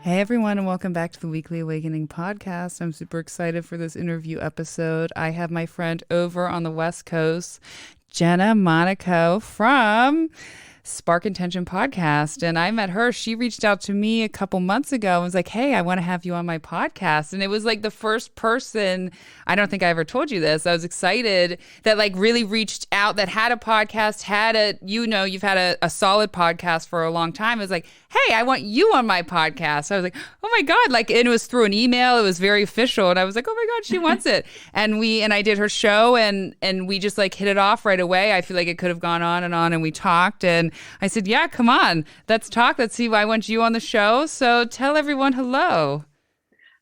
Hey everyone, and welcome back to the Weekly Awakening podcast. I'm super excited for this interview episode. I have my friend over on the West Coast, Jenna Monaco from Spark Intention podcast. And I met her. She reached out to me a couple months ago and was like, hey, I want to have you on my podcast. And it was like the first person, I don't think I ever told you this. I was excited that like really reached out, that had a podcast, you've had a solid podcast for a long time. It was like, hey, I want you on my podcast. I was like, oh my God. Like, and it was through an email. It was very official. And I was like, oh my God, she wants it. And I did her show and we just like hit it off right away. I feel like it could have gone on and we talked. And I said, yeah, come on, let's talk. Let's see why I want you on the show. So tell everyone hello.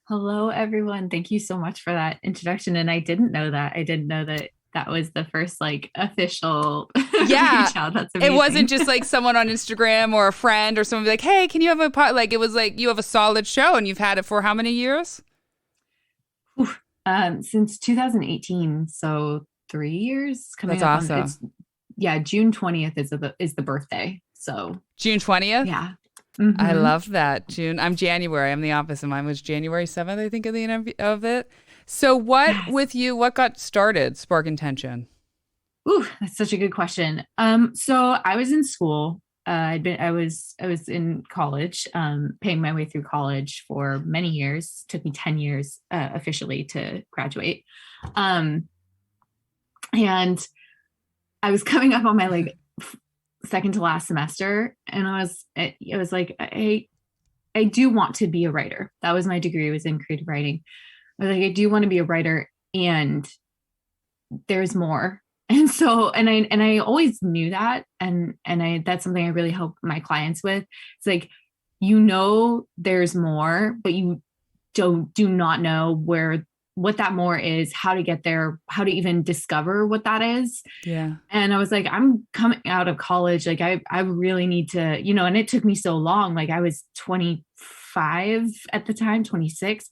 Hello, everyone. Thank you so much for that introduction. And I didn't know that. I didn't know that that was the first like official reach out. That's amazing. It wasn't just like someone on Instagram or a friend or someone be like, hey, can you have a pod? Like it was like you have a solid show and you've had it for how many years? Since 2018. So 3 years coming That's up. Awesome. June 20th is the birthday. So June 20th? Yeah. Mm-hmm. I love that. June. I'm January. I'm the opposite. Mine was January 7th, I think, of it. So what got started Spark Intention? Ooh, that's such a good question. So I was in school. I was in college, paying my way through college for many years. It took me 10 years officially to graduate. And I was coming up on my like second to last semester, and it was like, I do want to be a writer. That was my degree, was in creative writing. I was like, I do want to be a writer, and there's more. And so, and I always knew that. And that's something I really help my clients with. It's like, there's more, but you do not know what that more is, how to get there, how to even discover what that is. Yeah. And I was like, I'm coming out of college. Like I really need to, and it took me so long. Like I was 25 at the time, 26.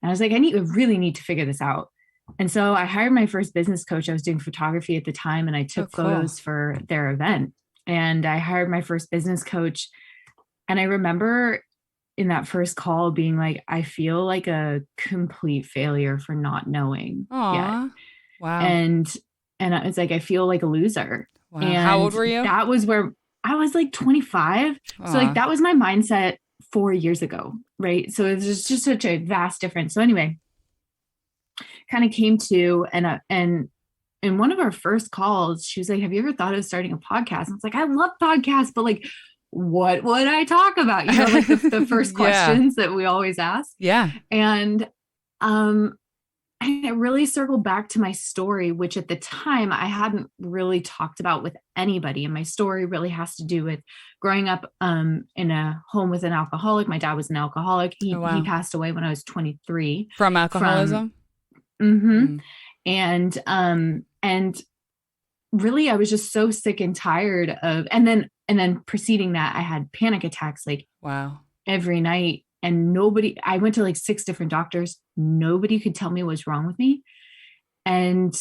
And I was like, I really need to figure this out. And so I hired my first business coach. I was doing photography at the time, and I took photos for their event. And I hired my first business coach. And I remember in that first call being like, I feel like a complete failure for not knowing yet. Wow. And it's like, I feel like a loser. Wow. And how old were you? That was where I was like 25. So like, that was my mindset 4 years ago. Right. So it was just such a vast difference. So anyway, kind of came to, and in one of our first calls, she was like, have you ever thought of starting a podcast? And I was like, I love podcasts, but like, what would I talk about? Like the first questions that we always ask. Yeah. And I really circled back to my story, which at the time I hadn't really talked about with anybody. And my story really has to do with growing up in a home with an alcoholic. My dad was an alcoholic. He passed away when I was 23. From alcoholism? And really, I was just so sick and tired of, and then preceding that, I had panic attacks like every night, and I went to like 6 different doctors. Nobody could tell me what was wrong with me. And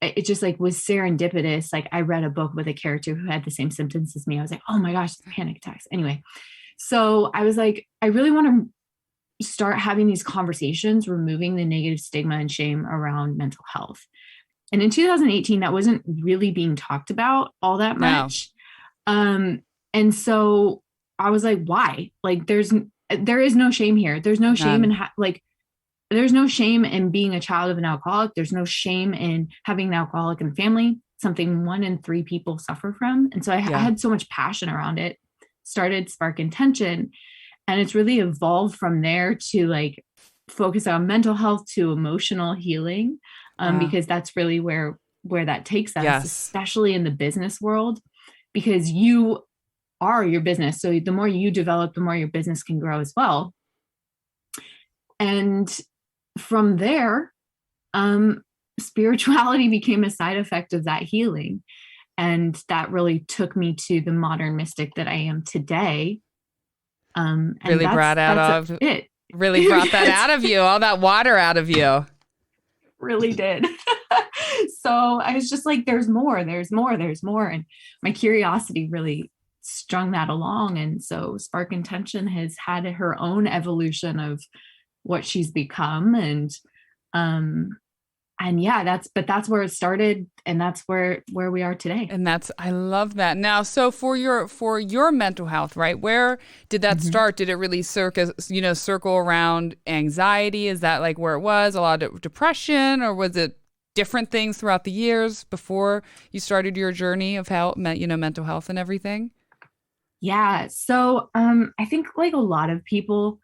it just like was serendipitous. Like I read a book with a character who had the same symptoms as me. I was like, oh my gosh, panic attacks. Anyway, so I was like, I really want to start having these conversations, removing the negative stigma and shame around mental health. And in 2018, that wasn't really being talked about all that much. And so I was like, why? Like, there is no shame here. There's no shame in there's no shame in being a child of an alcoholic. There's no shame in having an alcoholic in the family, something 1 in 3 people suffer from. And so I had so much passion around it, started Spark Intention, and it's really evolved from there to like focus on mental health to emotional healing. Because that's really where that takes us, especially in the business world, because you are your business. So the more you develop, the more your business can grow as well. And from there, spirituality became a side effect of that healing. And that really took me to the modern mystic that I am today. And really brought that out of you, all that water out of you. Really did. So I was just like, there's more, there's more, there's more. And my curiosity really strung that along. And so Spark Intention has had her own evolution of what she's become. And yeah, that's where it started, and that's where we are today. And I love that. Now, so for your mental health, right? Where did that start? Did it really circle around anxiety? Is that like where it was? A lot of depression, or was it different things throughout the years before you started your journey of health, mental health and everything? Yeah. So, I think like a lot of people,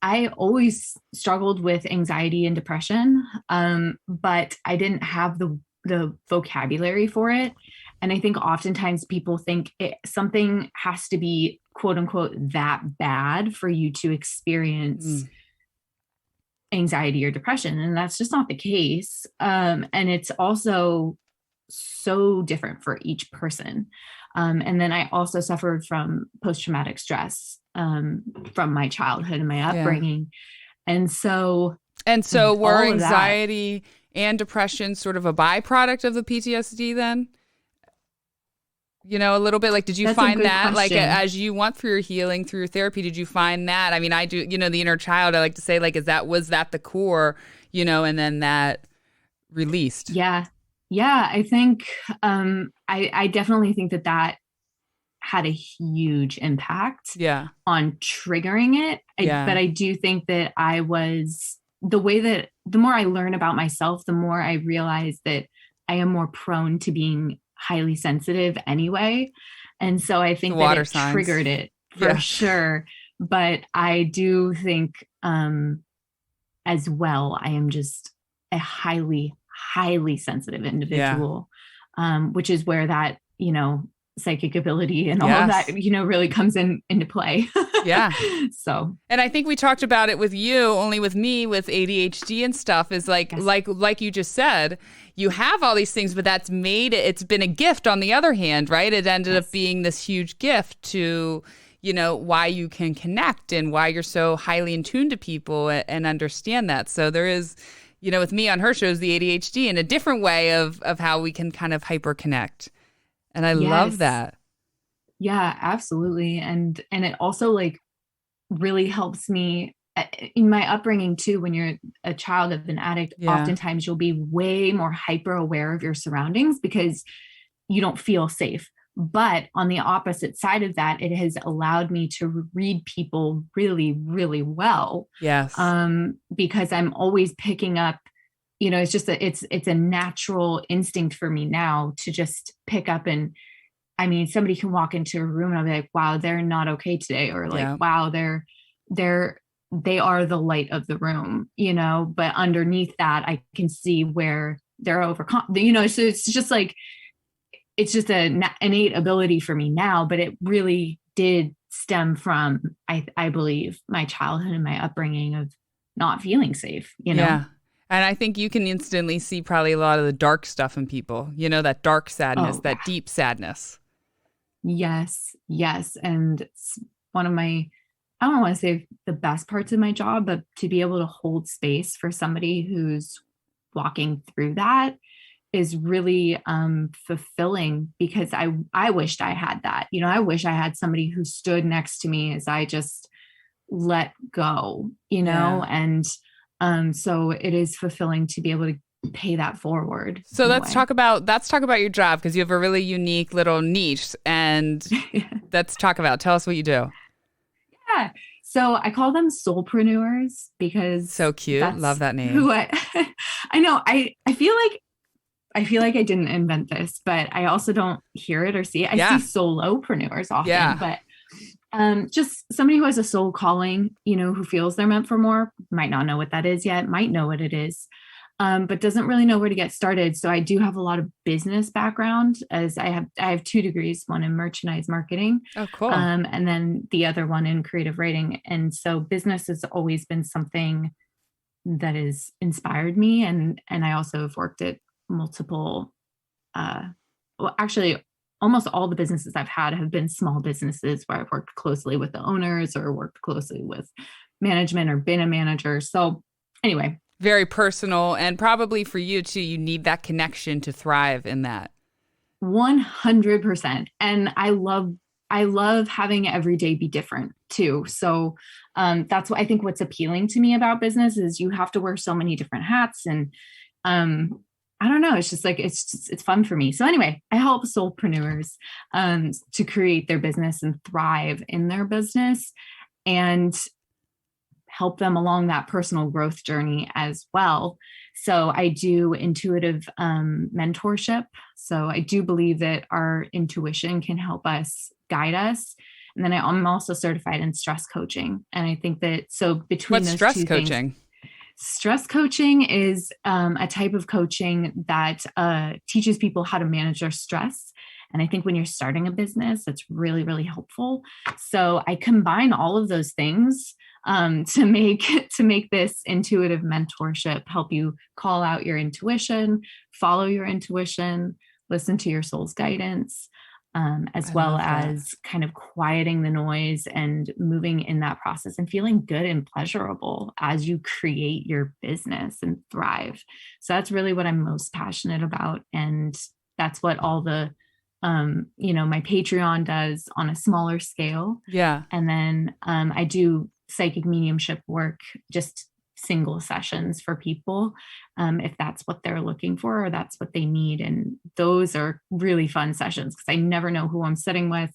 I always struggled with anxiety and depression, but I didn't have the vocabulary for it. And I think oftentimes people think something has to be quote unquote that bad for you to experience anxiety or depression. And that's just not the case. And it's also so different for each person. And then I also suffered from post-traumatic stress from my childhood and my upbringing. And so were anxiety and depression sort of a byproduct of the PTSD then? A little bit, like, did you find that question. Like as you went through your healing, through your therapy, did you find that? I mean, I do, the inner child, I like to say, like, was that the core, and then that released? Yeah. Yeah. I think, I definitely think that had a huge impact on triggering it. But I do think that the more I learn about myself, the more I realize that I am more prone to being highly sensitive anyway. And so I think that it triggered it for sure. But I do think, as well, I am just a highly, highly sensitive individual, which is where that, psychic ability and all of that, really comes into play. Yeah. So, and I think we talked about it with you, only with me with ADHD and stuff, is like you just said, you have all these things, but it's been a gift on the other hand, right? It ended up being this huge gift to, why you can connect and why you're so highly in tune to people and understand that. So there is, with me on her shows, the ADHD in a different way of how we can kind of hyper connect. And I love that. Yeah, absolutely. And it also like really helps me in my upbringing too. When you're a child of an addict, oftentimes you'll be way more hyper aware of your surroundings because you don't feel safe. But on the opposite side of that, it has allowed me to read people really, really well. Yes. Because I'm always picking up, it's just it's a natural instinct for me now to just pick up. And I mean, somebody can walk into a room and I'll be like, wow, they're not okay today. Or like, wow, they are the light of the room, but underneath that, I can see where they're overcome, so it's just like, it's just an innate ability for me now, but it really did stem from, I believe, my childhood and my upbringing of not feeling safe, Yeah. And I think you can instantly see probably a lot of the dark stuff in people, that dark sadness, that deep sadness. Yes. Yes. And it's one of my, I don't want to say the best parts of my job, but to be able to hold space for somebody who's walking through that is really fulfilling, because I wished I had that. I wish I had somebody who stood next to me as I just let go, and so it is fulfilling to be able to pay that forward. So let's talk about your job, because you have a really unique little niche, and tell us what you do. Yeah. So I call them soulpreneurs because so cute. Love that name. Who I know. I feel like I didn't invent this, but I also don't hear it or see it. I see solopreneurs often, but just somebody who has a soul calling, who feels they're meant for more, might not know what that is yet, might know what it is, but doesn't really know where to get started. So I do have a lot of business background, as I have 2 degrees, one in merchandise marketing. Oh, cool. And then the other one in creative writing. And so business has always been something that has inspired me. And I also have worked at multiple, actually almost all the businesses I've had have been small businesses where I've worked closely with the owners or worked closely with management or been a manager. So anyway, Very personal, and probably for you too, you need that connection to thrive in that. 100%. And I love having every day be different too. So that's what I think what's appealing to me about business is you have to wear so many different hats. And I don't know, it's just like, it's fun for me. So anyway, I help soulpreneurs to create their business and thrive in their business and help them along that personal growth journey as well. So I do intuitive mentorship. So I do believe that our intuition can help us guide us. And then I'm also certified in stress coaching. And I think that, so between What's those stress two coaching? Things, stress coaching is a type of coaching that teaches people how to manage their stress. And I think when you're starting a business, that's really, really helpful. So I combine all of those things to make this intuitive mentorship help you call out your intuition, follow your intuition, listen to your soul's guidance, as well as kind of quieting the noise and moving in that process and feeling good and pleasurable as you create your business and thrive. So that's really what I'm most passionate about. And that's what all the my Patreon does on a smaller scale. Yeah. And then I do psychic mediumship work, just single sessions for people, if that's what they're looking for or that's what they need. And those are really fun sessions because I never know who I'm sitting with.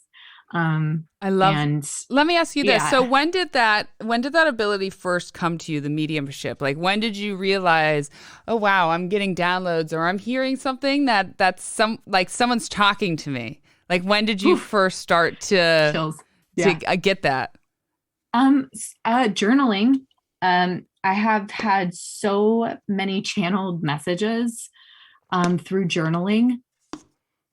Let me ask you this. So when did that ability first come to you, the mediumship? Like, when did you realize, oh, wow, I'm getting downloads or I'm hearing something that's someone's talking to me? Like, when did you first start to get that? Journaling. I have had so many channeled messages through journaling.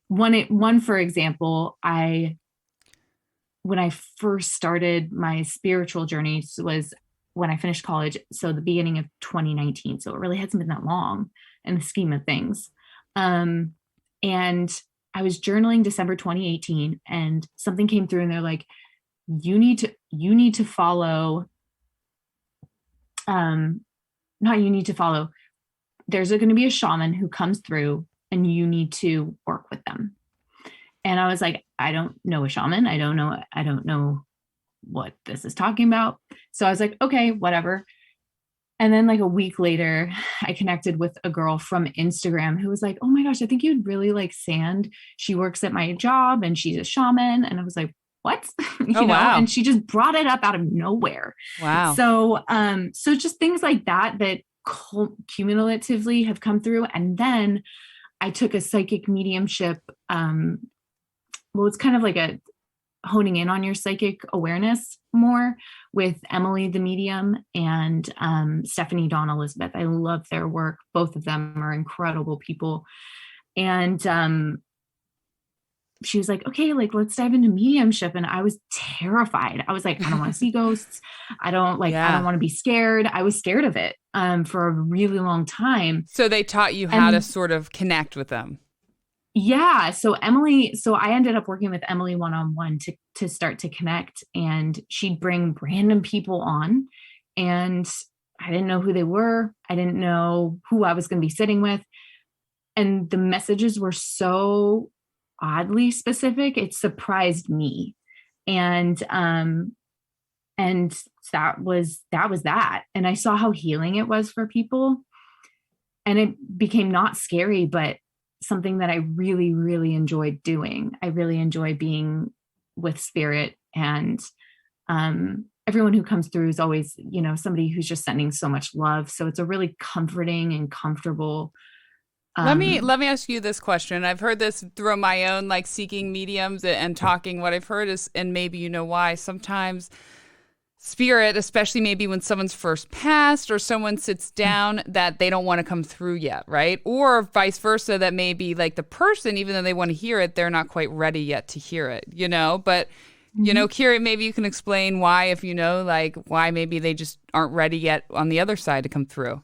One, for example, when I first started my spiritual journey was when I finished college. So the beginning of 2019. So it really hasn't been that long in the scheme of things. And I was journaling December 2018 and something came through and they're like, you need to follow, there's going to be a shaman who comes through and you need to work with them. And I was like, I don't know a shaman. I don't know what this is talking about. So I was like, okay, whatever. And then like a week later, I connected with a girl from Instagram who was like, oh my gosh, I think you'd really like Sand. She works at my job and she's a shaman. And I was like, what? Wow. And she just brought it up out of nowhere. Wow. So just things like that cumulatively have come through. And then I took a psychic mediumship. It's kind of like a honing in on your psychic awareness more with Emily, the medium, and Stephanie Dawn Elizabeth. I love their work. Both of them are incredible people. And she was like, okay, like, let's dive into mediumship. And I was terrified. I was like, I don't want to see ghosts. I don't want to be scared. I was scared of it for a really long time. So they taught you how to sort of connect with them. Yeah. So I ended up working with Emily one-on-one to start to connect, and she'd bring random people on, and I didn't know who they were. I didn't know who I was going to be sitting with. And the messages were so oddly specific. It surprised me. And that was that. And I saw how healing it was for people, and it became not scary, but something that I really, really enjoyed doing. I really enjoy being with spirit, and everyone who comes through is always, somebody who's just sending so much love. So it's a really comforting and comfortable. Let me ask you this question. I've heard this through my own, like, seeking mediums and talking. What I've heard is, and maybe you know why, sometimes spirit, especially maybe when someone's first passed or someone sits down, that they don't want to come through yet, right? Or vice versa, that maybe like the person, even though they want to hear it, they're not quite ready yet to hear it, But, Kira, maybe you can explain why, if why maybe they just aren't ready yet on the other side to come through.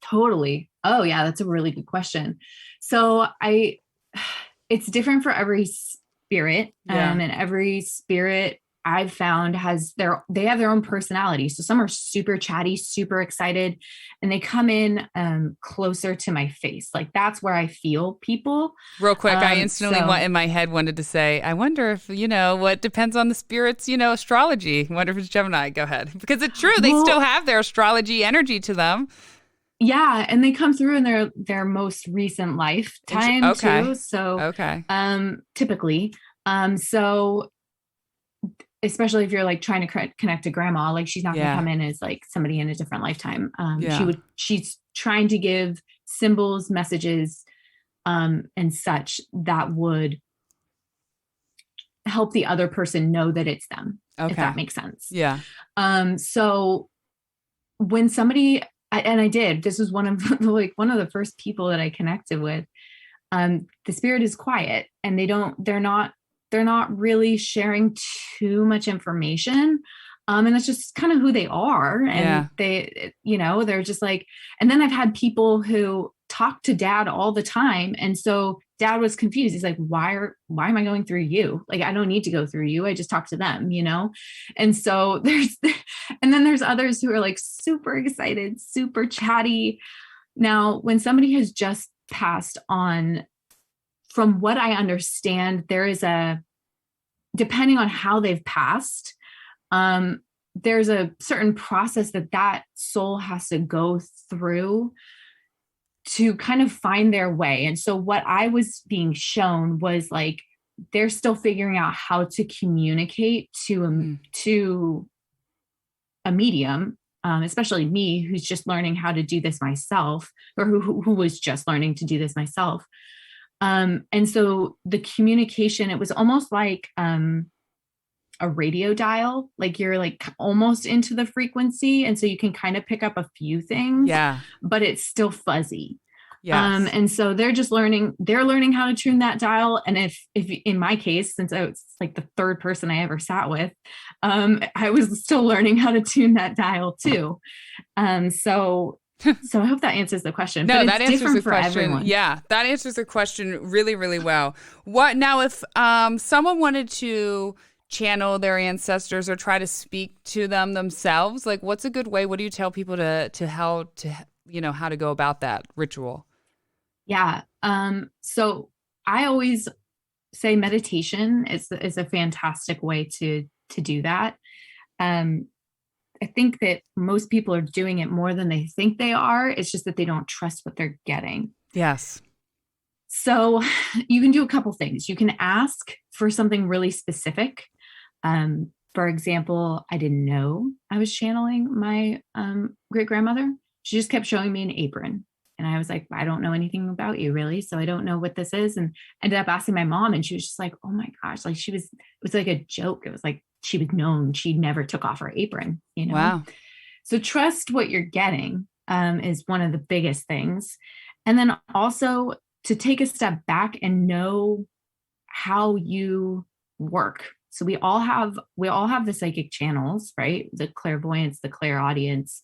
Totally. Oh yeah, that's a really good question. So it's different for every spirit, and every spirit I've found they have their own personality. So some are super chatty, super excited, and they come in closer to my face. Like that's where I feel people. Real quick, I instantly in my head wanted to say, I wonder if, what depends on the spirits, astrology. I wonder if it's Gemini. Go ahead. Because it's true. They still have their astrology energy to them. Yeah. And they come through in their most recent lifetime too. So typically. So especially if you're like trying to connect to grandma, like she's not going to come in as like somebody in a different lifetime. She's trying to give symbols, messages, and such that would help the other person know that it's them, if that makes sense. Yeah. So when somebody, this was one of the first people that I connected with. The spirit is quiet and they're not really sharing too much information. And that's just kind of who they are. And they're just like, and then I've had people who talk to dad all the time. And so dad was confused. He's like, why am I going through you? Like, I don't need to go through you. I just talk to them, And so there's others who are like super excited, super chatty. Now, when somebody has just passed on, from what I understand, there is depending on how they've passed, there's a certain process that soul has to go through to kind of find their way. And so what I was being shown was like, they're still figuring out how to communicate to a medium, especially me, who's just learning how to do this myself, or who was just learning to do this myself. And so the communication, it was almost like a radio dial, like you're like almost into the frequency. And so you can kind of pick up a few things, but it's still fuzzy. Yes. And so they're learning how to tune that dial. And if in my case, since I was like the third person I ever sat with, I was still learning how to tune that dial too. So I hope that answers the question. No, but that answers the question. Everyone. Yeah, that answers the question really, really well. What now if someone wanted to channel their ancestors or try to speak to them themselves? Like, what's a good way? What do you tell people how to go about that ritual? Yeah. So I always say meditation is a fantastic way to do that. I think that most people are doing it more than they think they are. It's just that they don't trust what they're getting. Yes. So you can do a couple things. You can ask for something really specific. For example, I didn't know I was channeling my great grandmother. She just kept showing me an apron. And I was like, I don't know anything about you really. So I don't know what this is. And ended up asking my mom, and she was just like, oh my gosh, like it was like a joke. It was like, she was known. She never took off her apron, Wow. So trust what you're getting is one of the biggest things. And then also to take a step back and know how you work. So we all have the psychic channels, right? The clairvoyance, the clairaudience.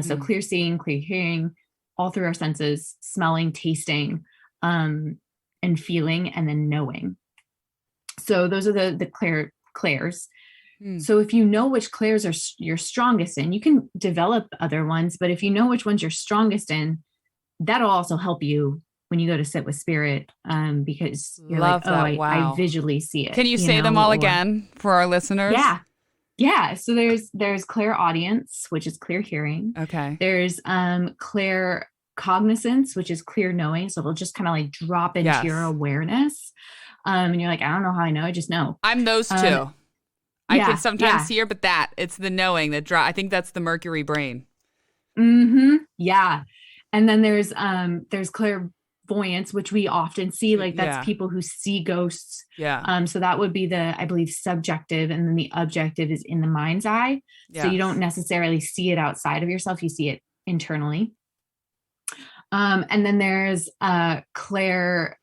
So clear seeing, clear hearing, all through our senses, smelling, tasting, and feeling, and then knowing. So those are the clairs. So if you know which clairs are you're strongest in, you can develop other ones, but if you know which ones you're strongest in, that'll also help you when you go to sit with spirit, because you're I visually see it. Can you say them all again for our listeners? Yeah. So there's clairaudience, which is clear hearing. Okay. There's claircognizance, which is clear knowing. So it'll just kind of like drop into your awareness. And you're like, I don't know how I know, I just know. I'm those two. I could sometimes hear, but it's the knowing that I think that's the Mercury brain. Mm-hmm. Yeah. And then there's clairvoyance, which we often see, like that's people who see ghosts. Yeah. So that would be I believe subjective, and then the objective is in the mind's eye. Yes. So you don't necessarily see it outside of yourself. You see it internally. And then there's clair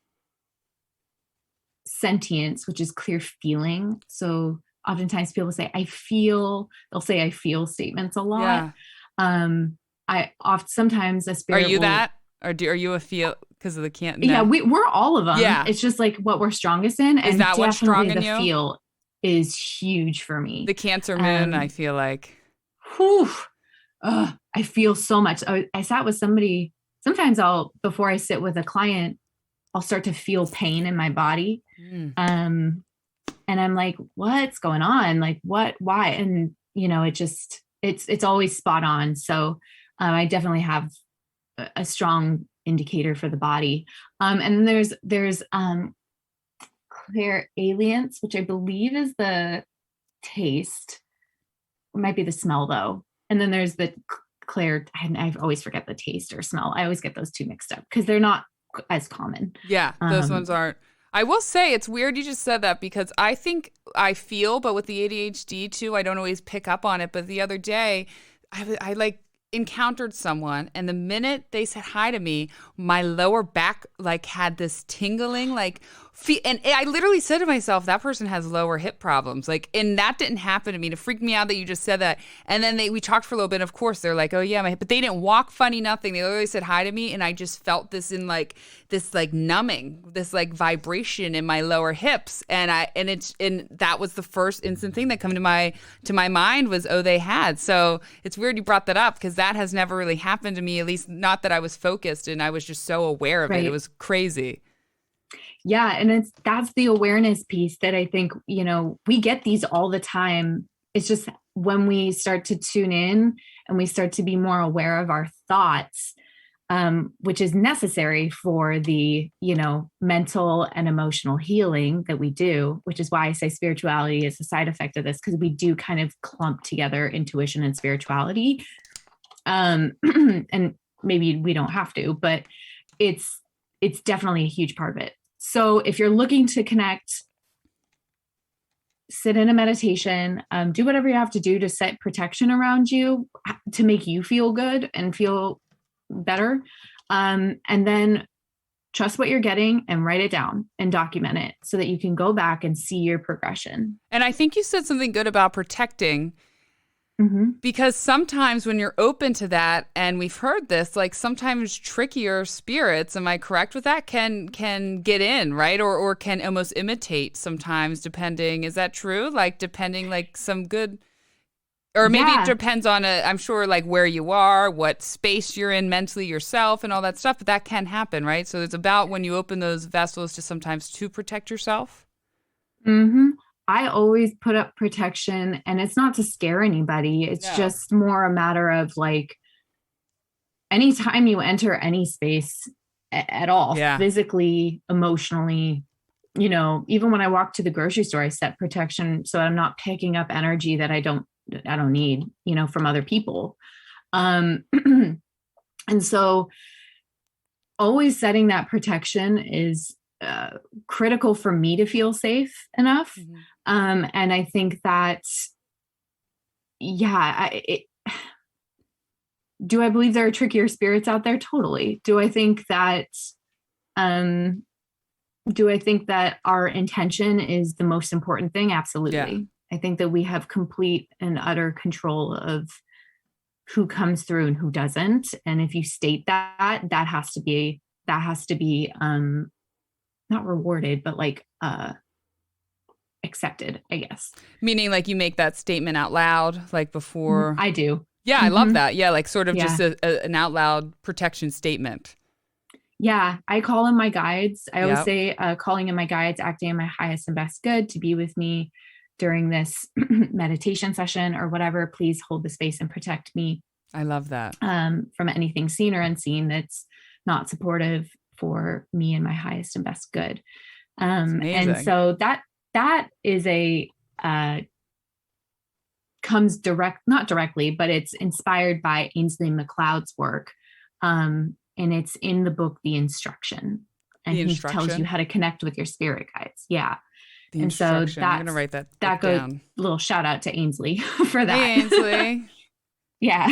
sentience, which is clear feeling. So oftentimes people say, they'll say I feel statements a lot. Yeah. Sometimes a spirit. Are you that? Or are you a feel because of the can't? No. Yeah, we're all of them. Yeah. It's just like what we're strongest in. Is and that what's strong in the you? Feel. is huge for me. The Cancer moon, I feel like. Whew, I feel so much. I sat with somebody. Sometimes before I sit with a client, I'll start to feel pain in my body. And I'm like, what's going on? Like, why? And, it's always spot on. So I definitely have a strong indicator for the body. And then there's clairalience, which I believe is the taste. It might be the smell though. And then there's the I always forget the taste or smell. I always get those two mixed up because they're not as common. Yeah, those ones aren't. I will say it's weird you just said that because I think I feel, but with the ADHD too, I don't always pick up on it. But the other day, I like encountered someone, and the minute they said hi to me, my lower back like had this tingling, like, and I literally said to myself, that person has lower hip problems. Like, and that didn't happen to me. It freaked me out that you just said that. And then we talked for a little bit. Of course, they're like, oh yeah, my hip. But they didn't walk funny, nothing. They literally said hi to me, and I just felt this in like this like numbing, this like vibration in my lower hips. And that was the first instant thing that came to my mind was, oh, they had. So it's weird you brought that up because that has never really happened to me, at least not that I was focused and I was just so aware of it. It was crazy. Yeah. And that's the awareness piece that I think, we get these all the time. It's just when we start to tune in and we start to be more aware of our thoughts, which is necessary for the, mental and emotional healing that we do, which is why I say spirituality is a side effect of this, because we do kind of clump together intuition and spirituality. And maybe we don't have to, but it's definitely a huge part of it. So if you're looking to connect, sit in a meditation, do whatever you have to do to set protection around you to make you feel good and feel better. And then trust what you're getting and write it down and document it so that you can go back and see your progression. And I think you said something good about protecting. Because sometimes when you're open to that, and we've heard this, like sometimes trickier spirits, am I correct with that, can get in, right? Or can almost imitate sometimes, depending. Is that true? Like depending, like some good, or maybe it depends on I'm sure like where you are, what space you're in mentally yourself and all that stuff, but that can happen, right? So it's about when you open those vessels to sometimes to protect yourself. I always put up protection, and it's not to scare anybody. It's just more a matter of like, anytime you enter any space at all, physically, emotionally, even when I walk to the grocery store, I set protection so I'm not picking up energy that I don't need, from other people. And so always setting that protection is critical for me to feel safe enough. And I think that, do I believe there are trickier spirits out there? Totally. Do I think that our intention is the most important thing? Absolutely. Yeah. I think that we have complete and utter control of who comes through and who doesn't. And if you state that has to be not rewarded, but like accepted, I guess. Meaning like you make that statement out loud, like before. I do. Yeah, I love that. Yeah, like sort of just an out loud protection statement. Yeah, I call in my guides. I always say calling in my guides, acting in my highest and best good to be with me during this meditation session or whatever. Please hold the space and protect me. I love that. From anything seen or unseen that's not supportive for me and my highest and best good. And so that is comes not directly, but it's inspired by Ainsley MacLeod's work. And it's in the book, The Instruction. And he tells you how to connect with your spirit guides. Yeah. The Instruction. I'm going to write that goes down. Little shout out to Ainsley for that. Hey, Ainsley. Yeah.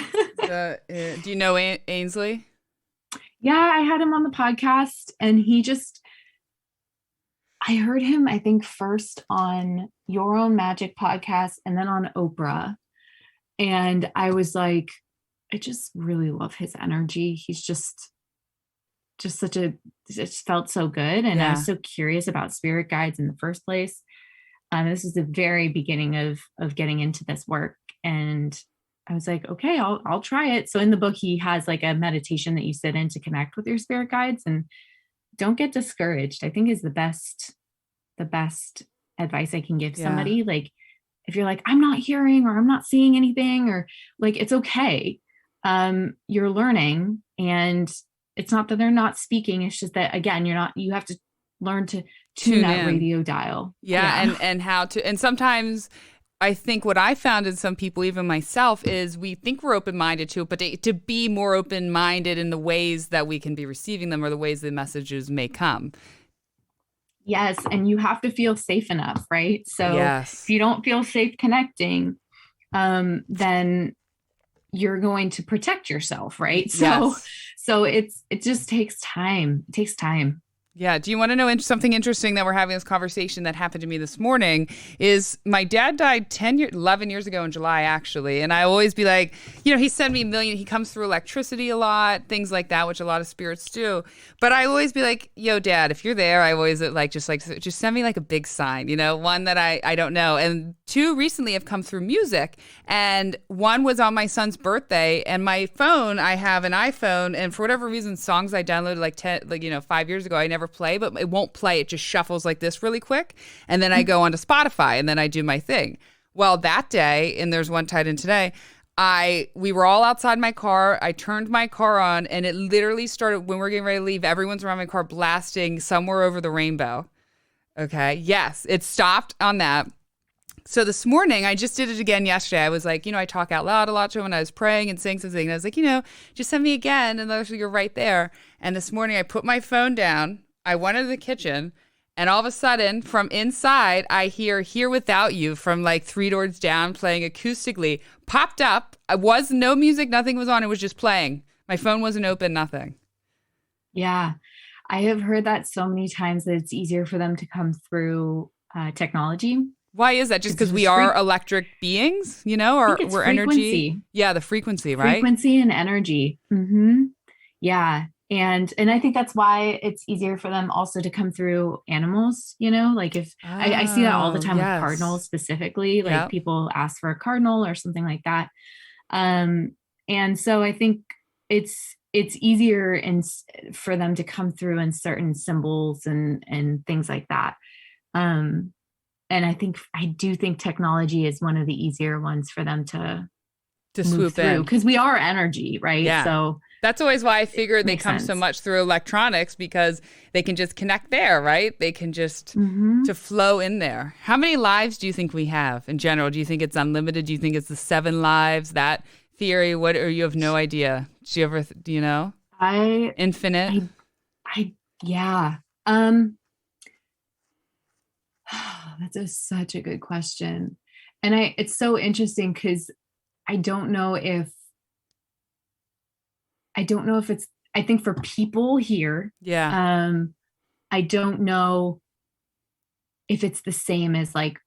Do you know Ainsley? Yeah, I had him on the podcast, and I heard him, I think, first on Your Own Magic podcast and then on Oprah. And I was like, I just really love his energy. He's just it felt so good. And I was so curious about spirit guides in the first place. This is the very beginning of getting into this work. And I was like, okay, I'll try it. So in the book, he has like a meditation that you sit in to connect with your spirit guides, and don't get discouraged, I think is the best advice I can give somebody. Like, if you're like, I'm not hearing or I'm not seeing anything, or like, it's okay. You're learning, and it's not that they're not speaking. It's just that, again, you have to learn to tune that radio dial. And how to, and sometimes I think what I found in some people, even myself, is we think we're open-minded to it, but to be more open-minded in the ways that we can be receiving them or the ways the messages may come. Yes. And you have to feel safe enough, right? So if you don't feel safe connecting, then you're going to protect yourself, right? So it just takes time. It takes time. Yeah. Do you want to know something interesting that we're having this conversation that happened to me this morning is my dad died 11 years ago in July, actually. And I always be like, he sent me he comes through electricity a lot, things like that, which a lot of spirits do. But I always be like, yo, Dad, if you're there, I always just send me like a big sign, one that I don't know. And 2 recently have come through music. And one was on my son's birthday, and my phone, I have an iPhone, and for whatever reason, songs I downloaded 5 years ago, I never play, but it won't play. It just shuffles like this really quick. And then I go onto Spotify and then I do my thing. Well, that day, and there's one tied in today, we were all outside my car. I turned my car on, and it literally started when we were getting ready to leave. Everyone's around my car blasting Somewhere Over the Rainbow. Okay. Yes. It stopped on that. So this morning, I just did it again yesterday. I was like, I talk out loud a lot to him when I was praying and saying something. And I was like, just send me again. And you're right there. And this morning, I put my phone down. I went into the kitchen, and all of a sudden, from inside, I hear Here Without You from like 3 doors down playing acoustically. Popped up. I was no music. Nothing was on. It was just playing. My phone wasn't open. Nothing. Yeah. I have heard that so many times that it's easier for them to come through technology. Why is that? Just because we are electric beings, or we're energy? Yeah, the frequency, right? Frequency and energy. Mm-hmm. Yeah. And I think that's why it's easier for them also to come through animals, like if I see that all the time with cardinals specifically, like people ask for a cardinal or something like that. And so I think it's easier for them to come through in certain symbols and things like that. And I do think technology is one of the easier ones for them to swoop through, because we are energy, right? Yeah. So that's always why I figured they come so much through electronics, because they can just connect there, right? They can just to flow in there. How many lives do you think we have in general? Do you think it's unlimited? Do you think it's the 7 lives? That theory? What? Or you have no idea? Do you ever? Do you know? Infinite. Yeah. That's such a good question, and it's so interesting because I don't know if it's, I think for people here, I don't know if it's the same as like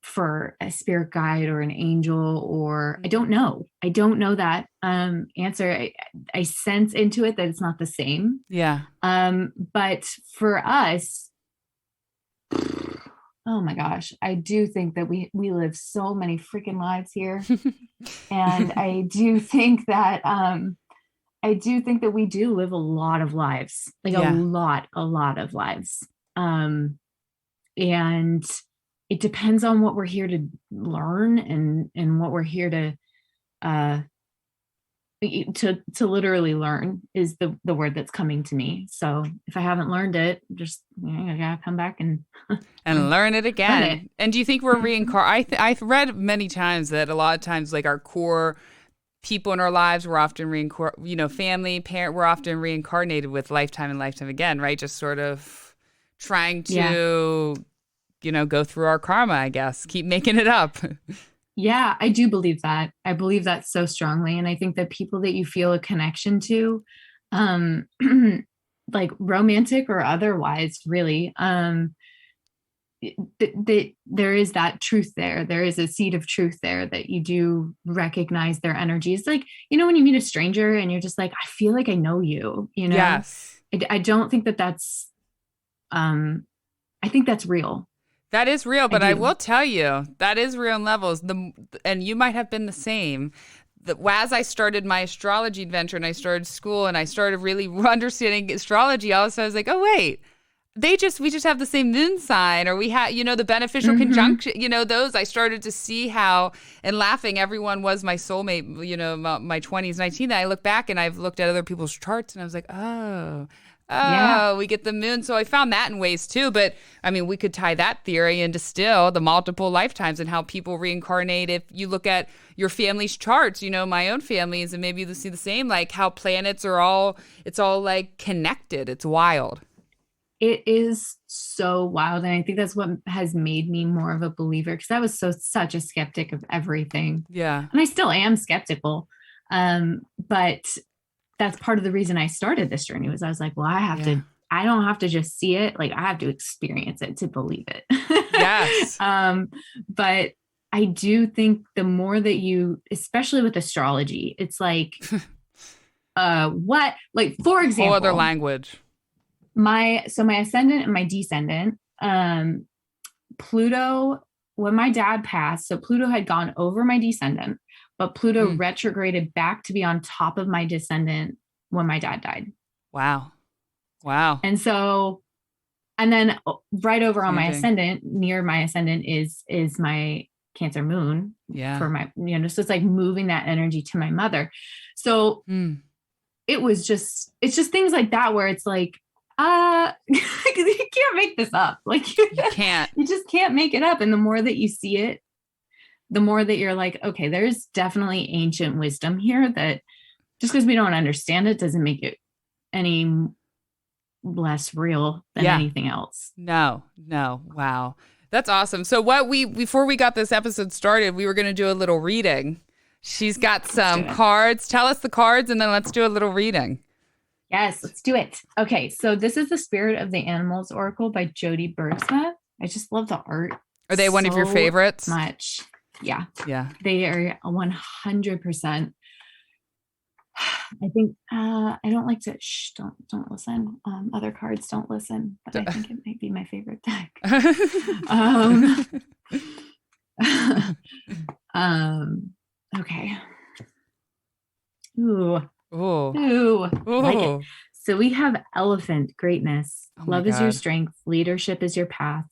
for a spirit guide or an angel, or I don't know that answer. I sense into it that it's not the same. Yeah. But for us, oh my gosh, I do think that we live so many freaking lives here. And I do think that we do live a lot of lives, like a lot of lives. And it depends on what we're here to learn and what we're here to literally learn is the word that's coming to me. So if I haven't learned it, just I gotta come back and learn it again. And do you think we're reincarnated? I've read many times that a lot of times, like our core people in our lives, we're often family, parent, we're often reincarnated with lifetime and lifetime again, right? Just sort of trying to, go through our karma, I guess, keep making it up. Yeah, I do believe that. I believe that so strongly. And I think that people that you feel a connection to, like romantic or otherwise, really, there is that truth there. There is a seed of truth there that you do recognize their energy. It's like, when you meet a stranger and you're just like, I feel like I know you, Yes. I don't think that's, I think that's real. That is real, but I will tell you, that is real in levels. And you might have been the same. As I started my astrology adventure and I started school and I started really understanding astrology, all of a sudden I was like, oh, wait. We just have the same moon sign, or we have, the beneficial conjunction, those. I started to see how, and laughing, everyone was my soulmate, my 20s, 19. I look back and I've looked at other people's charts and I was like, we get the moon. So I found that in ways too. But I mean, we could tie that theory into still the multiple lifetimes and how people reincarnate. If you look at your family's charts, my own family's, and maybe you see the same, like how planets are it's all like connected. It's wild. It is so wild. And I think that's what has made me more of a believer, because I was such a skeptic of everything. Yeah. And I still am skeptical. But that's part of the reason I started this journey was I was like, well, I don't have to just see it. Like I have to experience it to believe it. Yes. But I do think the more that you, especially with astrology, it's like, what, like, for example, whole other language. My ascendant and my descendant, Pluto, when my dad passed, so Pluto had gone over my descendant, but Pluto retrograded back to be on top of my descendant when my dad died. Wow. And then right over on my ascendant, near my ascendant is my Cancer moon. Yeah. For my, so it's like moving that energy to my mother. So it's just things like that where it's like, you can't make this up. Like you can't. You just can't make it up. And the more that you see it, the more that you're like, okay, there's definitely ancient wisdom here that just because we don't understand it doesn't make it any less real than anything else. No. Wow. That's awesome. So before we got this episode started, we were going to do a little reading. She's got some cards. Tell us the cards and then let's do a little reading. Yes, let's do it. Okay, so this is the Spirit of the Animals Oracle by Jody Bergsma. I just love the art. Are they one of your favorites? Much. Yeah. Yeah. They are 100%. I think I don't like to don't listen. Other cards don't listen, but I think it might be my favorite deck. Okay. Ooh. Like it. So we have Elephant, greatness. Love is your strength. Leadership is your path.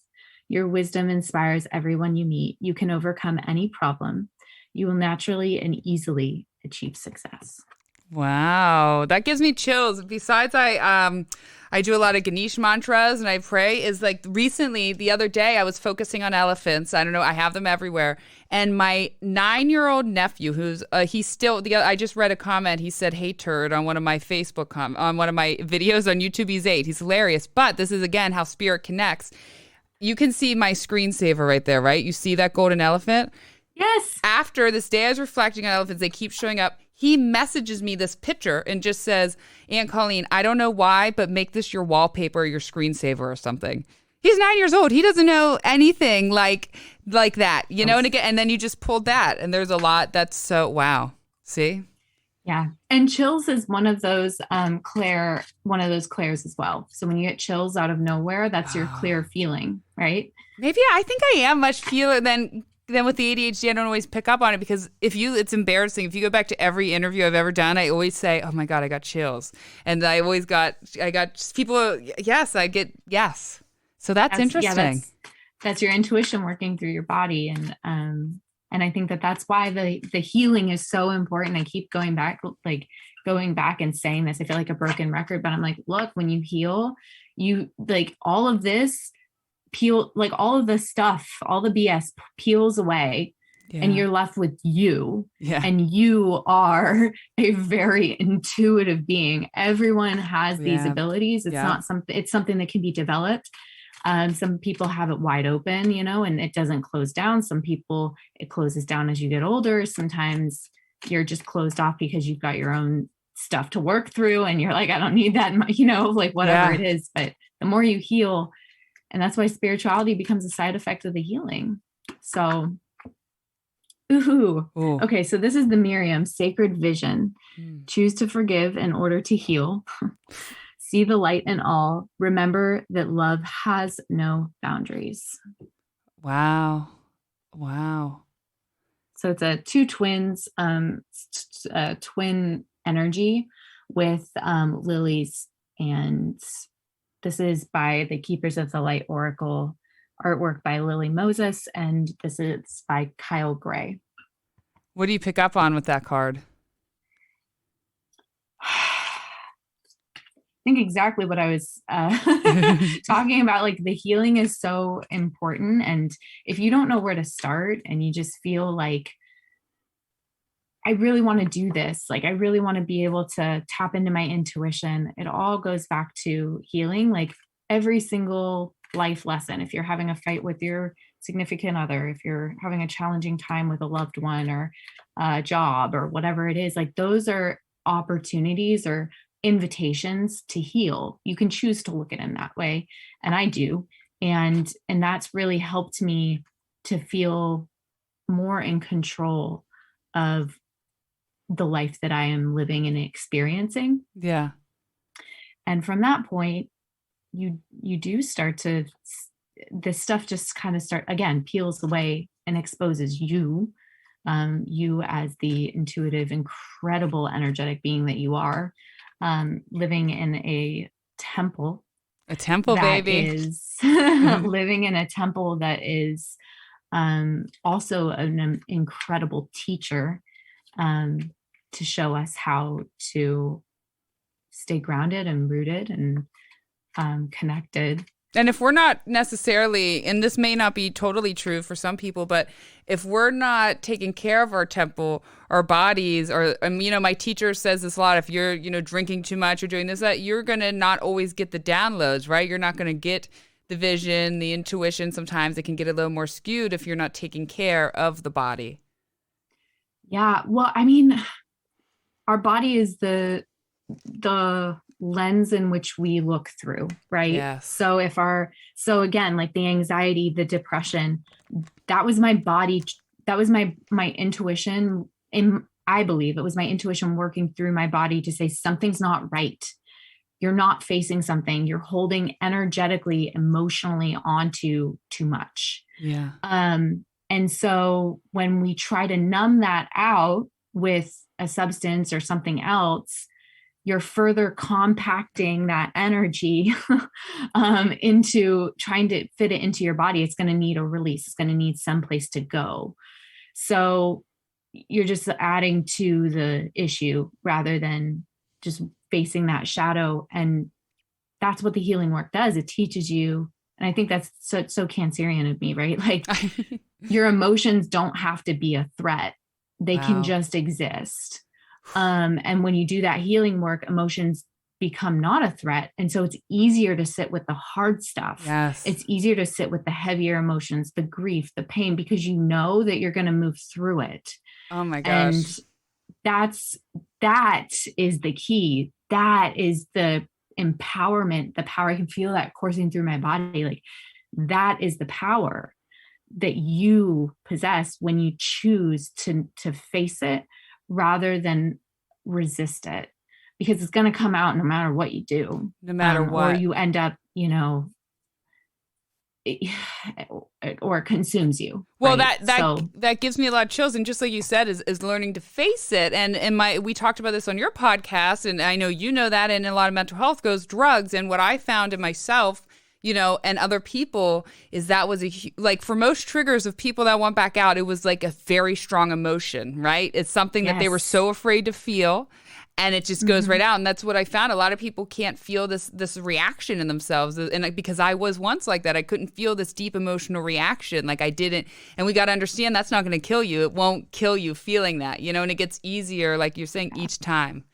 Your wisdom inspires everyone you meet. You can overcome any problem. You will naturally and easily achieve success. Wow, that gives me chills. Besides, I do a lot of Ganesh mantras and I pray. Is like recently, the other day, I was focusing on elephants. I don't know, I have them everywhere. And my 9-year-old nephew, who's I just read a comment. He said, "Hey turd," on one of my on one of my videos on YouTube. He's 8. He's hilarious. But this is again how spirit connects. You can see my screensaver right there, right? You see that golden elephant? Yes. After this day, I was reflecting on elephants. They keep showing up. He messages me this picture and just says, "Aunt Colleen, I don't know why, but make this your wallpaper or your screensaver or something." He's 9 years old. He doesn't know anything like that, know? And then you just pulled that. And there's a lot that's so, wow. See? Yeah. And chills is one of those clairs as well. So when you get chills out of nowhere, that's your clear feeling, right? Maybe I think I am much feeler than with the ADHD, I don't always pick up on it because it's embarrassing. If you go back to every interview I've ever done, I always say, "Oh my God, I got chills." And I got people, yes, I get, yes. So that's interesting. Yeah, that's your intuition working through your body. And I think that's why the healing is so important. I keep going back and saying this. I feel like a broken record, but I'm like, look, when you heal, you like all of this all of the stuff, all the BS peels away and you're left with you. Yeah. And you are a very intuitive being. Everyone has these abilities. It's not something, it's something that can be developed. Some people have it wide open, and it doesn't close down. Some people, it closes down as you get older. Sometimes you're just closed off because you've got your own stuff to work through and you're like, I don't need that, whatever it is. But the more you heal, and that's why spirituality becomes a side effect of the healing. So, ooh. Okay, so this is the Miriam, sacred vision. Choose to forgive in order to heal. See the light in all. Remember that love has no boundaries. Wow. Wow. So it's a two twins, twin energy with lilies. And this is by the Keepers of the Light Oracle, artwork by Lily Moses. And this is by Kyle Gray. What do you pick up on with that card? I think exactly what I was talking about. Like, the healing is so important. And if you don't know where to start and you just feel like, I really want to do this, like, I really want to be able to tap into my intuition, it all goes back to healing. Like, every single life lesson, if you're having a fight with your significant other, if you're having a challenging time with a loved one or a job or whatever it is, like, those are opportunities or invitations to heal. You can choose to look at it in that way, and I do. And that's really helped me to feel more in control of the life that I am living and experiencing. Yeah. And from that point, you do start to, this stuff just kind of peels away and exposes you, you as the intuitive, incredible, energetic being that you are, living in a temple. A temple, baby. Is living in a temple that is also an incredible teacher, to show us how to stay grounded and rooted and connected. And if we're not necessarily, and this may not be totally true for some people, but if we're not taking care of our temple, our bodies, or, my teacher says this a lot, if you're, drinking too much or doing this, that you're going to not always get the downloads, right? You're not going to get the vision, the intuition. Sometimes it can get a little more skewed if you're not taking care of the body. Yeah. Well, our body is the lens in which we look through, right? Yes. So again, like the anxiety, the depression, that was my body. That was my intuition. I believe it was my intuition working through my body to say something's not right. You're not facing something. You're holding energetically, emotionally onto too much. Yeah. And so when we try to numb that out with a substance or something else, you're further compacting that energy into trying to fit it into your body. It's going to need a release. It's going to need someplace to go. So you're just adding to the issue rather than just facing that shadow. And that's what the healing work does. It teaches you. And I think that's so Cancerian of me, right? Like, your emotions don't have to be a threat. They can just exist. And when you do that healing work, emotions become not a threat. And so it's easier to sit with the hard stuff. Yes. It's easier to sit with the heavier emotions, the grief, the pain, because you know that you're going to move through it. Oh my gosh. And that is the key. That is the empowerment, the power. I can feel that coursing through my body. Like, that is the power that you possess when you choose to face it rather than resist it, because it's going to come out no matter what you do, no matter what, or you end up, or it consumes you. Well, right? that gives me a lot of chills. And just like you said, is learning to face it. And we talked about this on your podcast, and I know you know that, and in a lot of mental health goes drugs. And what I found in myself, and other people, is that was like, for most triggers of people that want back out, it was like a very strong emotion, right? It's something that they were so afraid to feel, and it just goes right out. And that's what I found. A lot of people can't feel this reaction in themselves. And because I was once like that, I couldn't feel this deep emotional reaction. Like, I didn't. And we got to understand that's not going to kill you. It won't kill you feeling that, and it gets easier, like you're saying, each time.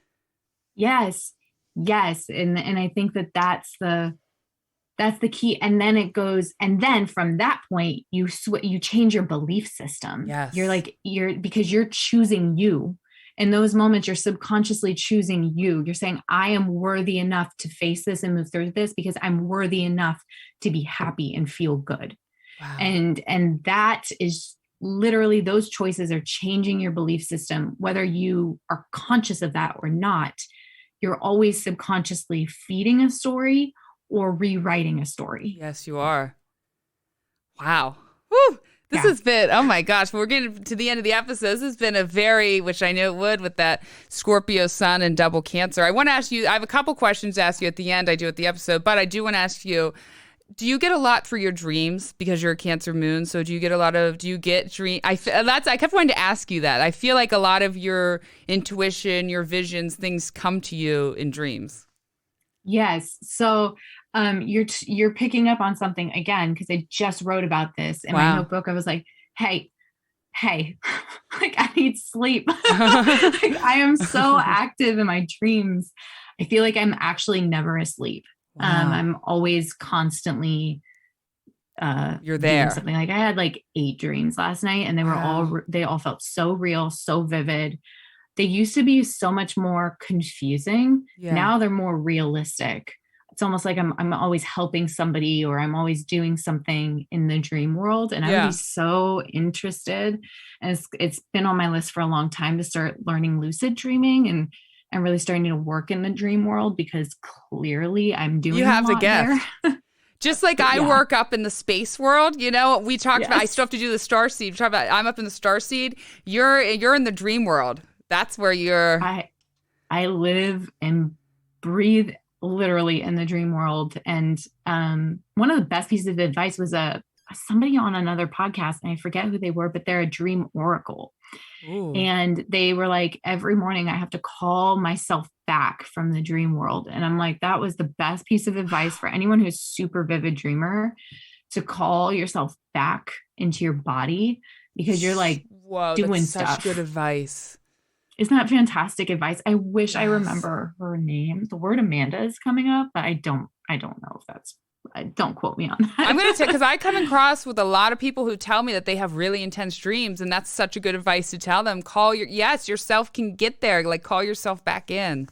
Yes. And I think that's the key. And then it goes, and then from that point, you change your belief system. Yes. Because you're choosing you. In those moments, you're subconsciously choosing you. You're saying, I am worthy enough to face this and move through this because I'm worthy enough to be happy and feel good. Wow. And that is literally, those choices are changing your belief system, whether you are conscious of that or not. You're always subconsciously feeding a story or rewriting a story. Yes, you are. Wow. Whew. This has been, oh my gosh, we're getting to the end of the episode. This has been a very, which I knew it would with that Scorpio sun and double Cancer. I want to ask you, I have a couple questions to ask you at the end. I do at the episode, but I do want to ask you, do you get a lot for your dreams because you're a Cancer moon? So do you get dream? I kept wanting to ask you that. I feel like a lot of your intuition, your visions, things come to you in dreams. Yes. So you're picking up on something again, because I just wrote about this in my notebook. I was like, hey, like I need sleep. Like, I am so active in my dreams. I feel like I'm actually never asleep. I'm always constantly you're there. Something. Like I had like 8 dreams last night, and they all felt so real, so vivid. They used to be so much more confusing. Yeah. Now they're more realistic. It's almost like I'm always helping somebody, or I'm always doing something in the dream world. And I would be so interested. And it's been on my list for a long time to start learning lucid dreaming and really starting to work in the dream world, because clearly I'm doing. You have the gift. Just like I work up in the space world, we talked about, I still have to do the starseed. We talked about, I'm up in the starseed. You're in the dream world. That's where you're. I live and breathe literally in the dream world. And one of the best pieces of advice was somebody on another podcast, and I forget who they were, but they're a dream oracle. Ooh. And they were like, every morning I have to call myself back from the dream world. And I'm like, that was the best piece of advice for anyone who's super vivid doing, to call yourself back into your body, because you're like doing stuff. Such good advice. Isn't that fantastic advice? I wish I remember her name. The word Amanda is coming up, but I don't know if that's, don't quote me on that. I'm going to say, because I come across with a lot of people who tell me that they have really intense dreams, and that's such a good advice to tell them. Yourself can get there. Like, call yourself back in.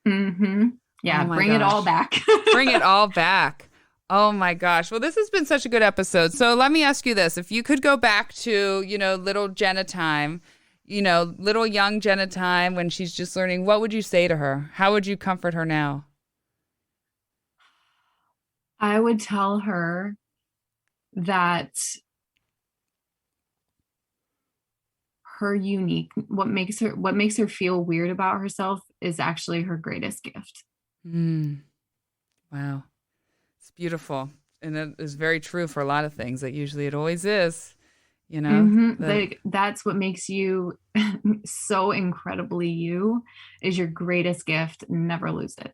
Mm-hmm. Yeah. Bring it all back. Bring it all back. Oh my gosh. Well, this has been such a good episode. So let me ask you this. If you could go back to, little Jenna time, little young Jenna time when she's just learning, what would you say to her? How would you comfort her now? I would tell her that her what makes her feel weird about herself is actually her greatest gift. Wow. It's beautiful. And it is very true for a lot of things. That usually it always is. That's what makes you so incredibly you, is your greatest gift. Never lose it.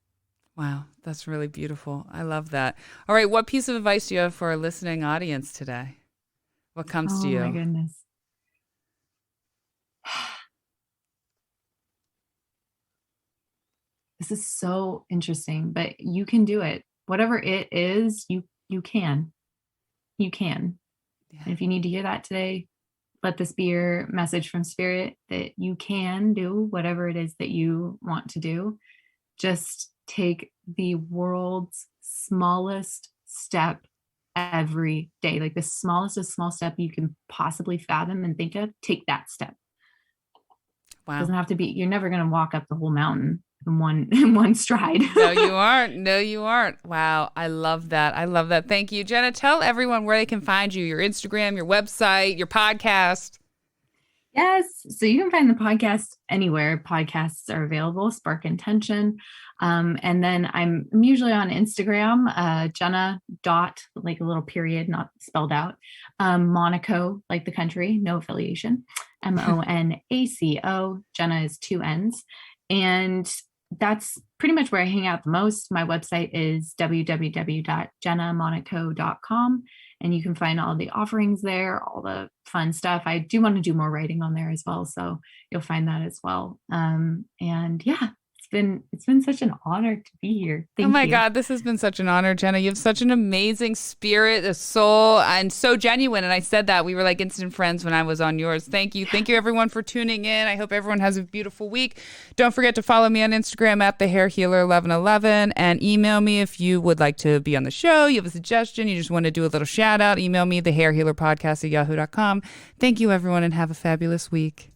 Wow, that's really beautiful. I love that. All right, what piece of advice do you have for our listening audience today? What comes to you? Oh my goodness. This is so interesting, but you can do it. Whatever it is, you can. You can. Yeah. And if you need to hear that today, let this be your message from Spirit, that you can do whatever it is that you want to do. Just take the world's smallest step every day, like the smallest of small step you can possibly fathom and think of. Take that step. Wow. It doesn't have to be, you're never going to walk up the whole mountain in one stride. No, you aren't. Wow. I love that. Thank you, Jenna. Tell everyone where they can find you, your Instagram, your website, your podcast. Yes. So you can find the podcast anywhere podcasts are available, Spark Intention. And then I'm usually on Instagram, Jenna dot, like a little period, not spelled out, Monaco, like the country, no affiliation, Monaco. Jenna is 2 N's. And that's pretty much where I hang out the most. My website is www.jennamonaco.com. And you can find all the offerings there, all the fun stuff. I do want to do more writing on there as well, so you'll find that as well. And yeah, it's been such an honor to be here. Thank you. Oh my God, this has been such an honor, Jenna. You have such an amazing spirit, a soul, and so genuine. And I said that we were like instant friends when I was on yours. Thank you. Thank you everyone for tuning in. I hope everyone has a beautiful week. Don't forget to follow me on Instagram at thehairhealer1111 and email me if you would like to be on the show. You have a suggestion. You just want to do a little shout out. Email me thehairhealerpodcast@yahoo.com. Thank you everyone and have a fabulous week.